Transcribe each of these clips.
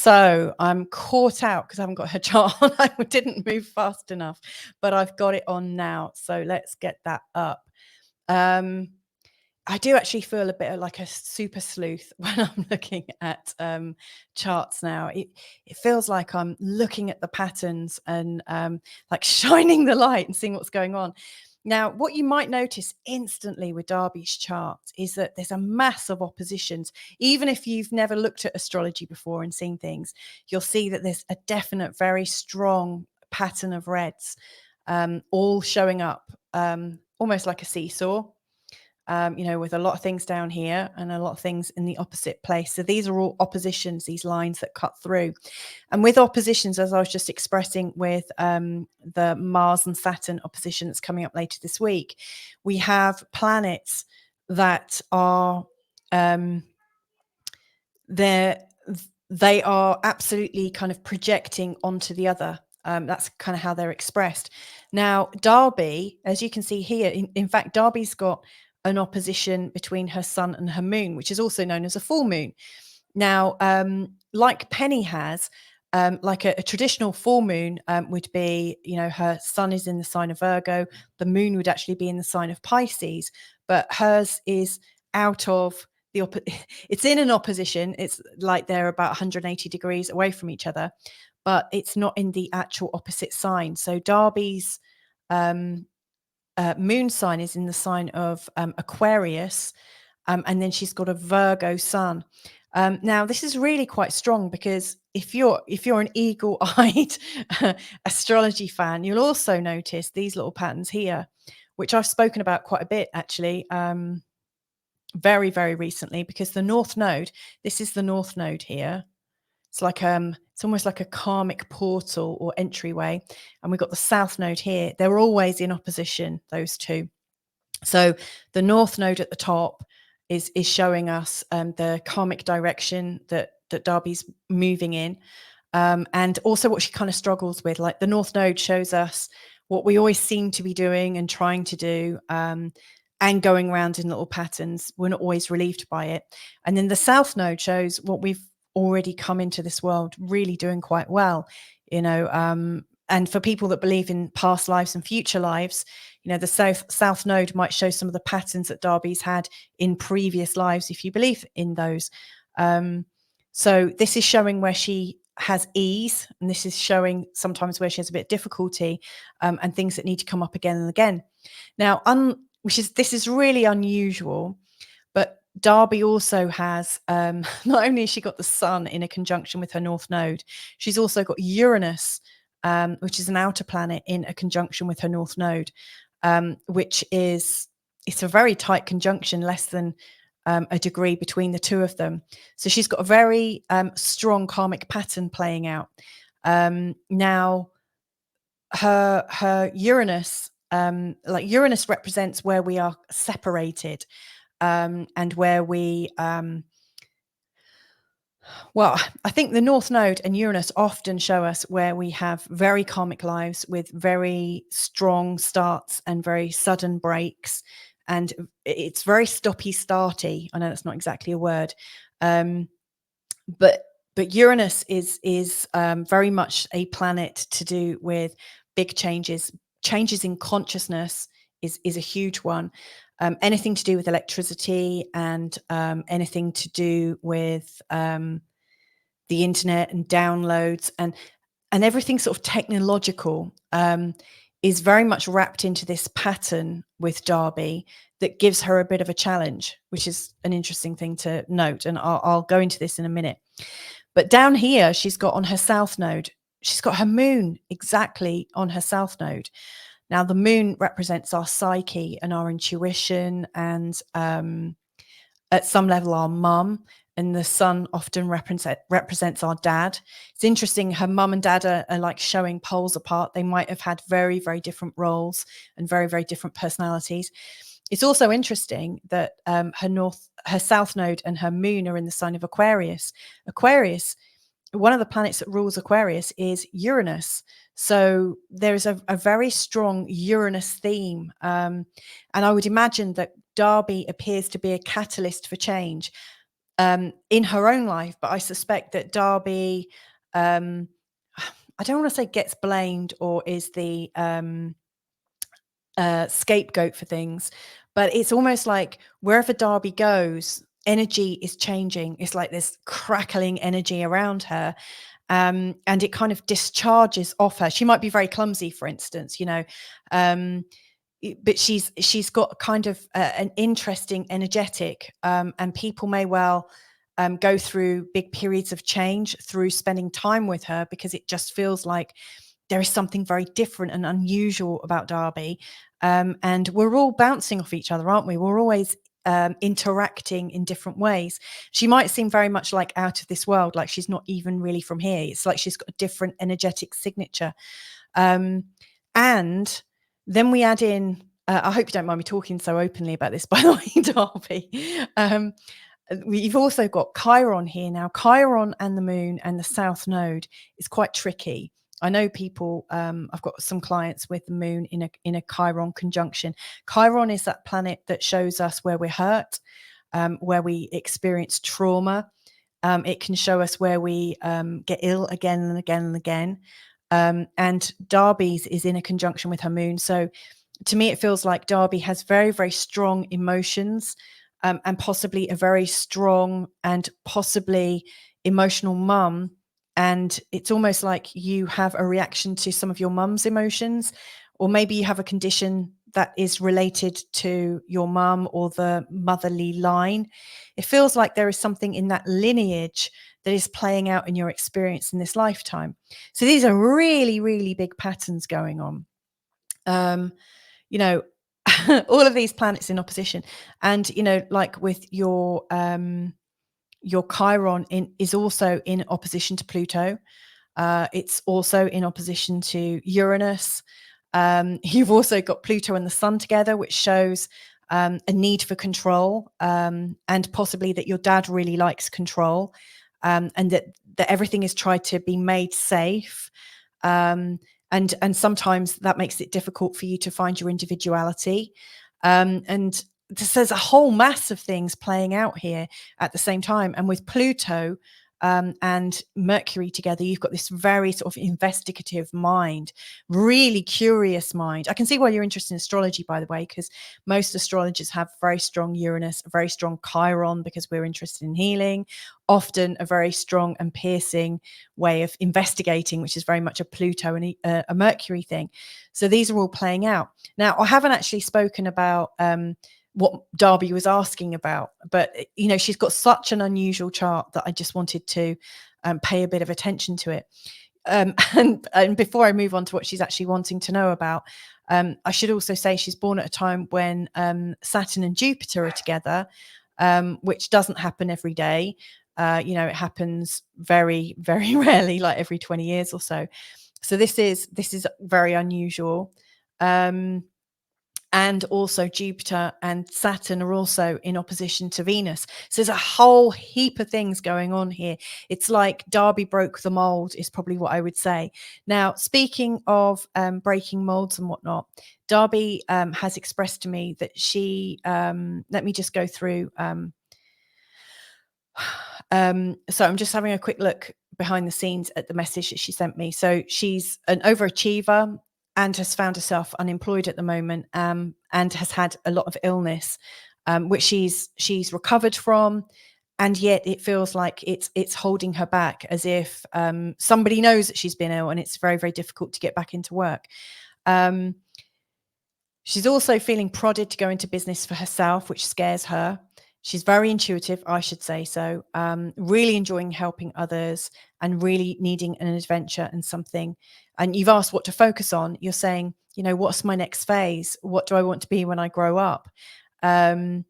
So I'm caught out because I haven't got her chart on. I didn't move fast enough, but I've got it on now. So let's get that up. I do actually feel a bit like a super sleuth when I'm looking at charts now. It feels like I'm looking at the patterns and like shining the light and seeing what's going on. Now, what you might notice instantly with Darby's chart is that there's a mass of oppositions. Even if you've never looked at astrology before and seen things, you'll see that there's a definite, very strong pattern of reds, all showing up almost like a seesaw. With a lot of things down here and a lot of things in the opposite place. So these are all oppositions, these lines that cut through. And with oppositions, as I was just expressing with the Mars and Saturn opposition that's coming up later this week, we have planets that are they are absolutely kind of projecting onto the other. That's kind of how they're expressed. Now, Darby, as you can see here, in fact, Darby's got an opposition between her sun and her moon, which is also known as a full moon. Now, like Penny has, like a traditional full moon would be, her sun is in the sign of Virgo, the moon would actually be in the sign of Pisces, but hers is out of the it's in an opposition. It's like they're about 180 degrees away from each other, but it's not in the actual opposite sign. So Darby's moon sign is in the sign of Aquarius, and then she's got a Virgo sun. Now this is really quite strong, because if you're an eagle-eyed astrology fan, you'll also notice these little patterns here, which I've spoken about quite a bit actually, very, very recently, because the North Node, this is the North Node here. It's like it's almost like a karmic portal or entryway, and we've got the South Node here. They're always in opposition, those two. So the North Node at the top is showing us the karmic direction that Darby's moving in, and also what she kind of struggles with. Like the North Node shows us what we always seem to be doing and trying to do, and going around in little patterns. We're not always relieved by it. And then the South Node shows what we've already come into this world really doing quite well, and for people that believe in past lives and future lives, the South Node might show some of the patterns that Darby's had in previous lives, if you believe in those. So this is showing where she has ease, and this is showing sometimes where she has a bit of difficulty, and things that need to come up again and again. Now, this is really unusual, but Darby also has, not only has she got the sun in a conjunction with her North Node, she's also got Uranus, which is an outer planet, in a conjunction with her North Node, it's a very tight conjunction, less than a degree between the two of them. So she's got a very strong karmic pattern playing out. Now, her Uranus, like Uranus represents where we are separated, and where we well, I think the North Node and Uranus often show us where we have very karmic lives with very strong starts and very sudden breaks, and it's very stoppy-starty. I know that's not exactly a word, but Uranus is very much a planet to do with big changes in consciousness is a huge one. Anything to do with electricity, and anything to do with the internet and downloads and everything sort of technological, is very much wrapped into this pattern with Darby that gives her a bit of a challenge, which is an interesting thing to note. And I'll go into this in a minute. But down here, she's got on her South Node, she's got her moon exactly on her South Node. Now, the moon represents our psyche and our intuition, and at some level, our mum, and the sun often represents our dad. It's interesting, her mum and dad are like showing poles apart. They might have had very, very different roles and very, very different personalities. It's also interesting that her South Node and her moon are in the sign of Aquarius. Aquarius, one of the planets that rules Aquarius is Uranus. So there's a very strong Uranus theme. And I would imagine that Darby appears to be a catalyst for change. in her own life, but I suspect that Darby, um, I don't want to say gets blamed or is the scapegoat for things, but it's almost like wherever Darby goes, energy is changing. It's like this crackling energy around her. And it kind of discharges off her. She might be very clumsy, for instance, um, but she's got kind of an interesting energetic, and people may well go through big periods of change through spending time with her, because it just feels like there is something very different and unusual about Darby. And we're all bouncing off each other, aren't we? We're always interacting in different ways. She might seem very much like out of this world, like she's not even really from here. It's like she's got a different energetic signature. And then we add in, I hope you don't mind me talking so openly about this, by the way, Darby. We've also got Chiron here now. Chiron and the moon and the south node is quite tricky. I know people, I've got some clients with the moon in a Chiron conjunction. Chiron is that planet that shows us where we're hurt, where we experience trauma. It can show us where we get ill again and again and again. And Darby's is in a conjunction with her moon. So to me, it feels like Darby has very, very strong emotions, and possibly a very strong and possibly emotional mum. And it's almost like you have a reaction to some of your mum's emotions, or maybe you have a condition that is related to your mum or the motherly line. It feels like there is something in that lineage that is playing out in your experience in this lifetime. So these are really, really big patterns going on. All of these planets in opposition, and like with your Chiron is also in opposition to Pluto. It's also in opposition to Uranus. You've also got Pluto and the Sun together, which shows a need for control, and possibly that your dad really likes control, and that everything is tried to be made safe. And sometimes that makes it difficult for you to find your individuality. And there's a whole mass of things playing out here at the same time. And with Pluto and Mercury together, you've got this very sort of investigative mind, really curious mind. I can see why you're interested in astrology, by the way, because most astrologers have very strong Uranus, a very strong Chiron, because we're interested in healing, often a very strong and piercing way of investigating, which is very much a Pluto and a Mercury thing. So these are all playing out. Now, I haven't actually spoken about what Darby was asking about, but she's got such an unusual chart that I just wanted to pay a bit of attention to it. And before I move on to what she's actually wanting to know about, I should also say she's born at a time when Saturn and Jupiter are together, which doesn't happen every day. It happens very, very rarely, like every 20 years or so. So this is very unusual. And also Jupiter and Saturn are also in opposition to Venus. So there's a whole heap of things going on here. It's like Darby broke the mold is probably what I would say. Now, speaking of breaking molds and whatnot, Darby has expressed to me that she, let me just go through. So I'm just having a quick look behind the scenes at the message that she sent me. So she's an overachiever and has found herself unemployed at the moment, and has had a lot of illness, which she's recovered from, and yet it feels like it's holding her back, as if somebody knows that she's been ill, and it's very, very difficult to get back into work. She's also feeling prodded to go into business for herself, which scares her. She's very intuitive, I should say so, really enjoying helping others and really needing an adventure and something. And you've asked what to focus on. You're saying, what's my next phase? What do I want to be when I grow up? You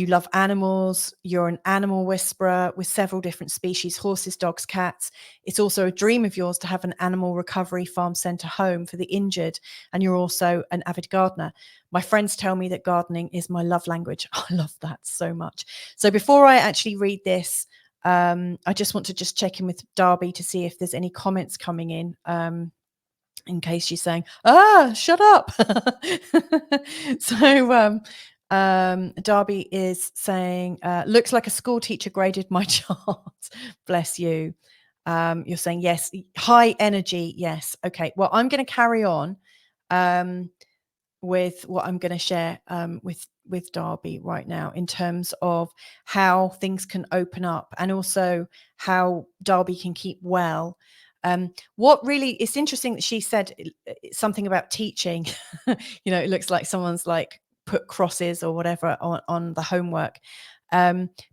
love animals. You're an animal whisperer with several different species, horses, dogs, cats. It's also a dream of yours to have an animal recovery farm centre home for the injured. And you're also an avid gardener. My friends tell me that gardening is my love language. I love that so much. So before I actually read this, I just want to check in with Darby to see if there's any comments coming in case she's saying, shut up. So Darby is saying, looks like a school teacher graded my chart. Bless you. You're saying yes, high energy. Yes. Okay. Well, I'm going to carry on with what I'm going to share with Darby right now in terms of how things can open up, and also how Darby can keep well. What really, it's interesting that she said something about teaching. It looks like someone's like put crosses or whatever on the homework,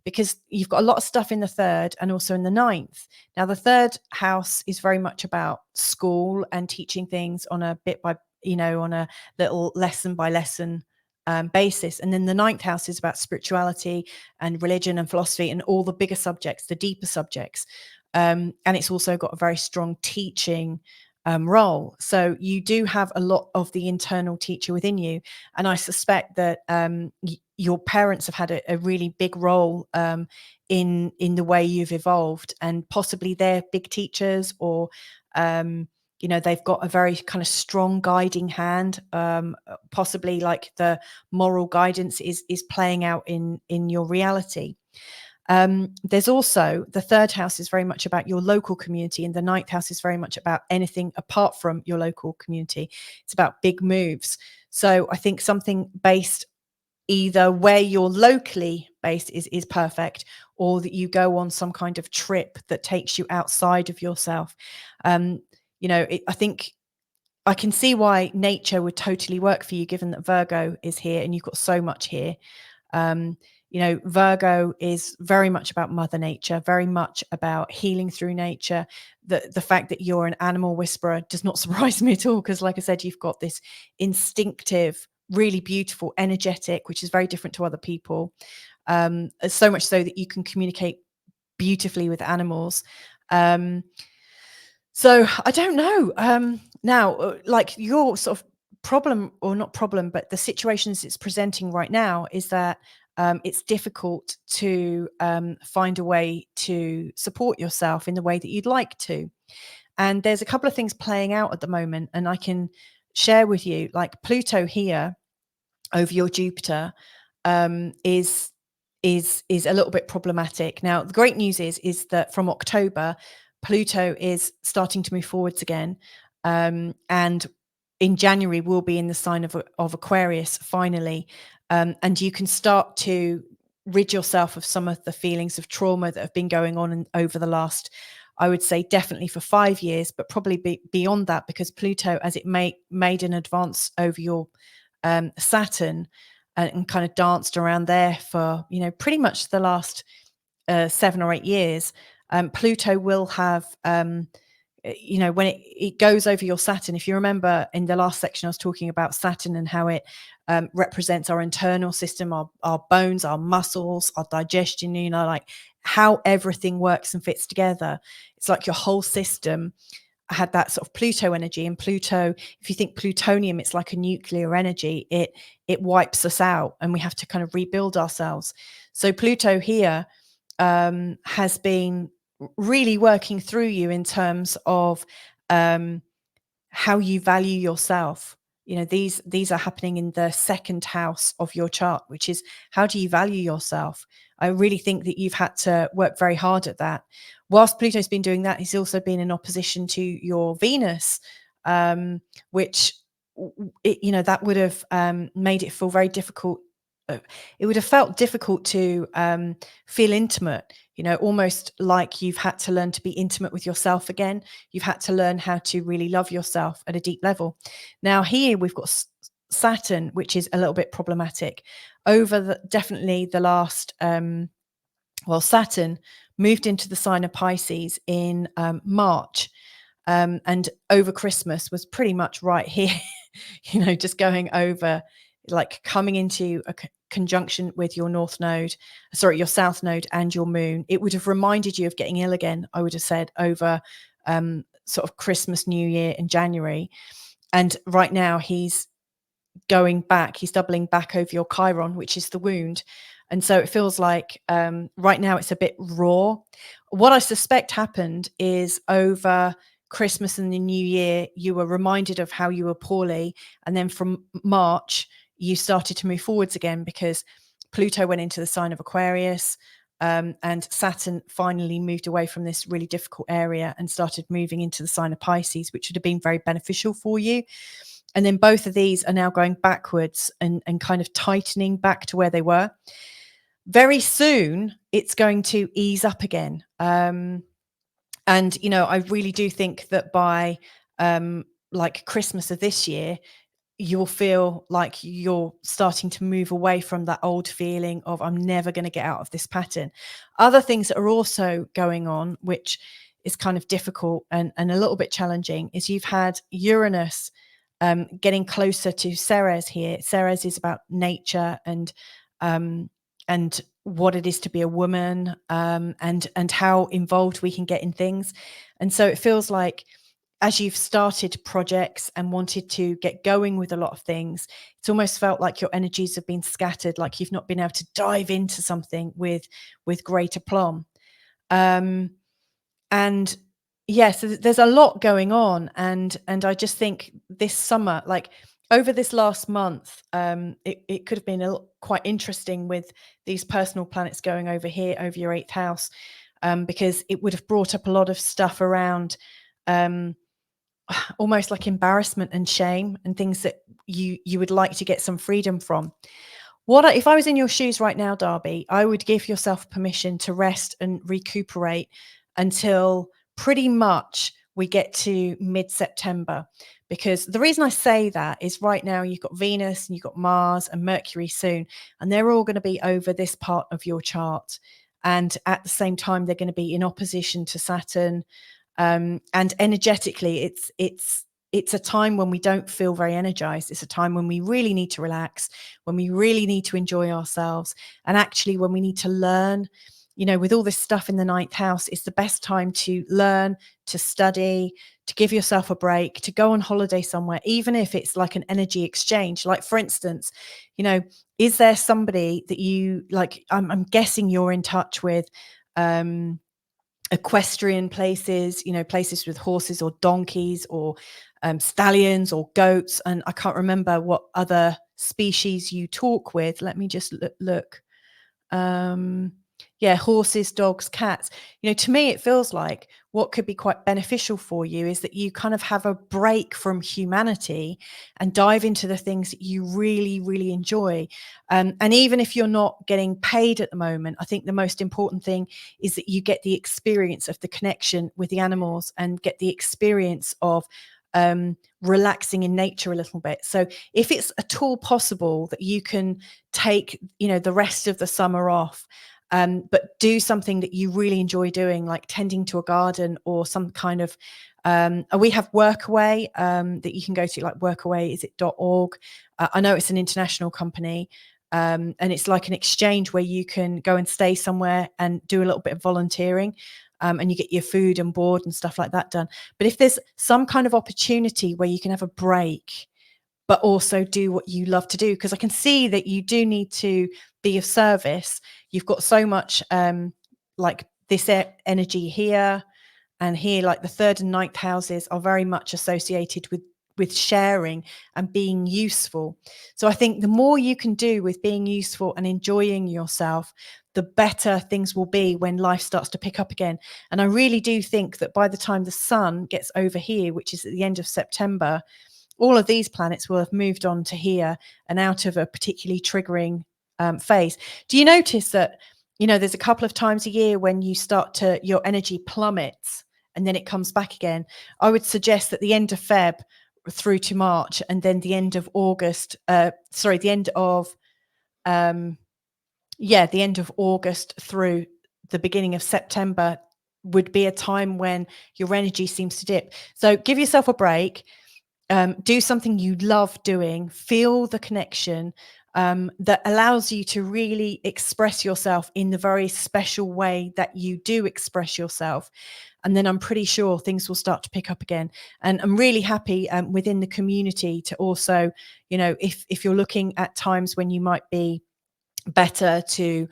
because you've got a lot of stuff in the third and also in the ninth. Now, the third house is very much about school and teaching things on a bit by, on a little lesson by lesson basis. And then the ninth house is about spirituality and religion and philosophy and all the bigger subjects, the deeper subjects. And it's also got a very strong teaching role. So you do have a lot of the internal teacher within you. And I suspect that your parents have had a really big role in the way you've evolved, and possibly they're big teachers, or they've got a very kind of strong guiding hand. Possibly like the moral guidance is playing out in your reality. There's also the third house is very much about your local community, and the ninth house is very much about anything apart from your local community. It's about big moves. So I think something based either where you're locally based is perfect, or that you go on some kind of trip that takes you outside of yourself. I think I can see why nature would totally work for you, given that Virgo is here and you've got so much here. Virgo is very much about Mother Nature, very much about healing through nature. The fact that you're an animal whisperer does not surprise me at all, because like I said, you've got this instinctive, really beautiful, energetic, which is very different to other people. So much so that you can communicate beautifully with animals. So I don't know. Now, like your sort of problem, or not problem, but the situations it's presenting right now is that it's difficult to find a way to support yourself in the way that you'd like to. And there's a couple of things playing out at the moment, and I can share with you, like Pluto here over your Jupiter is a little bit problematic. Now, the great news is that from October, Pluto is starting to move forwards again, and in January we'll be in the sign of Aquarius finally, and you can start to rid yourself of some of the feelings of trauma that have been going on over the last, I would say, definitely for 5 years, but probably beyond that, because Pluto, as it made an advance over your Saturn, and kind of danced around there for pretty much the last 7 or 8 years. Pluto will have when it goes over your Saturn. If you remember in the last section, I was talking about Saturn and how it represents our internal system, our bones, our muscles, our digestion, like how everything works and fits together. It's like your whole system had that sort of Pluto energy. And Pluto, if you think plutonium, it's like a nuclear energy. It wipes us out and we have to kind of rebuild ourselves. So Pluto here has been really working through you in terms of how you value yourself. These are happening in the second house of your chart, which is how do you value yourself? I really think that you've had to work very hard at that. Whilst Pluto's been doing that, he's also been in opposition to your Venus, which that would have made it feel very difficult. It would have felt difficult to feel intimate, almost like you've had to learn to be intimate with yourself again. You've had to learn how to really love yourself at a deep level. Now here we've got Saturn, which is a little bit problematic. Over definitely the last, Saturn moved into the sign of Pisces in March, and over Christmas was pretty much right here, just going over, like coming into a conjunction with your your south node and your moon. It would have reminded you of getting ill again, I would have said, over sort of Christmas, New Year and January. And right now he's doubling back over your Chiron, which is the wound. And so it feels like right now it's a bit raw. What I suspect happened is over Christmas and the New Year, you were reminded of how you were poorly. And then from March, you started to move forwards again, because Pluto went into the sign of Aquarius, and Saturn finally moved away from this really difficult area and started moving into the sign of Pisces, which would have been very beneficial for you. And then both of these are now going backwards and kind of tightening back to where they were. Very soon, it's going to ease up again. And, I really do think that by like Christmas of this year, you'll feel like you're starting to move away from that old feeling of I'm never going to get out of this pattern. Other things that are also going on, which is kind of difficult and a little bit challenging, is you've had Uranus getting closer to Ceres here. Ceres is about nature and what it is to be a woman, and how involved we can get in things. And so it feels like, as you've started projects and wanted to get going with a lot of things, it's almost felt like your energies have been scattered, like you've not been able to dive into something with great aplomb. And yeah, so there's a lot going on, and I just think this summer, like over this last month, it could have been quite interesting with these personal planets going over here, over your 8th house, because it would have brought up a lot of stuff around almost like embarrassment and shame and things that you would like to get some freedom from. If I was in your shoes right now, Darby, I would give yourself permission to rest and recuperate until pretty much we get to mid-September. Because the reason I say that is right now you've got Venus and you've got Mars and Mercury soon, and they're all going to be over this part of your chart. And at the same time, they're going to be in opposition to Saturn. And energetically, it's a time when we don't feel very energized. It's a time when we really need to relax, when we really need to enjoy ourselves, and actually when we need to learn. With all this stuff in the 9th house, it's the best time to learn, to study, to give yourself a break, to go on holiday somewhere, even if it's like an energy exchange. Like, for instance, is there somebody that you like? I'm guessing you're in touch with equestrian places, places with horses or donkeys or stallions or goats. And I can't remember what other species you talk with. Let me just look. Horses, dogs, cats. To me, it feels like what could be quite beneficial for you is that you kind of have a break from humanity and dive into the things that you really, really enjoy. And even if you're not getting paid at the moment, I think the most important thing is that you get the experience of the connection with the animals and get the experience of relaxing in nature a little bit. So if it's at all possible that you can take, the rest of the summer off, but do something that you really enjoy doing, like tending to a garden or some kind of, we have Workaway that you can go to, like Workaway, is it .org? I know it's an international company. And it's like an exchange where you can go and stay somewhere and do a little bit of volunteering. And you get your food and board and stuff like that done. But if there's some kind of opportunity where you can have a break, but also do what you love to do, because I can see that you do need to be of service. You've got so much like this energy here and here, like the 3rd and 9th houses are very much associated with sharing and being useful. So I think the more you can do with being useful and enjoying yourself, the better things will be when life starts to pick up again. And I really do think that by the time the sun gets over here, which is at the end of September, all of these planets will have moved on to here and out of a particularly triggering phase. Do you notice that, there's a couple of times a year when your energy plummets and then it comes back again? I would suggest that the end of Feb through to March, and then the end of August, the end of August through the beginning of September would be a time when your energy seems to dip. So give yourself a break. Do something you love doing, feel the connection that allows you to really express yourself in the very special way that you do express yourself. And then I'm pretty sure things will start to pick up again. And I'm really happy within the community to also, if you're looking at times when you might be better to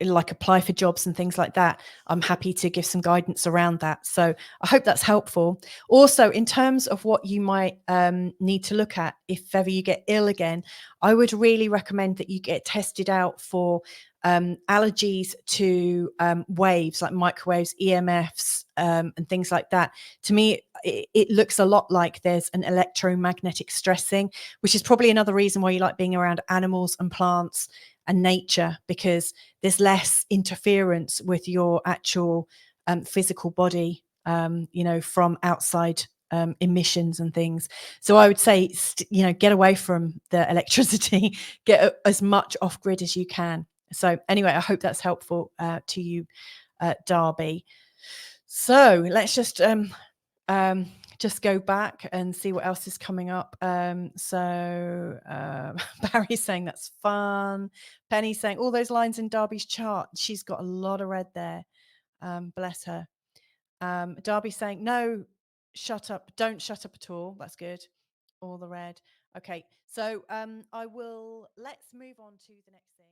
like apply for jobs and things like that, I'm happy to give some guidance around that. So I hope that's helpful. Also, in terms of what you might need to look at if ever you get ill again, I would really recommend that you get tested out for allergies to waves like microwaves, EMFs, and things like that. To me, it looks a lot like there's an electromagnetic stressing, which is probably another reason why you like being around animals and plants and nature, because there's less interference with your actual physical body, from outside emissions and things. So I would say, get away from the electricity, get as much off grid as you can. So anyway, I hope that's helpful to you, Darby. So let's just go back and see what else is coming up. Barry's saying that's fun. Penny's saying all those lines in Darby's chart. She's got a lot of red there. Bless her. Darby's saying, no, shut up. Don't shut up at all. That's good. All the red. Okay. So let's move on to the next thing.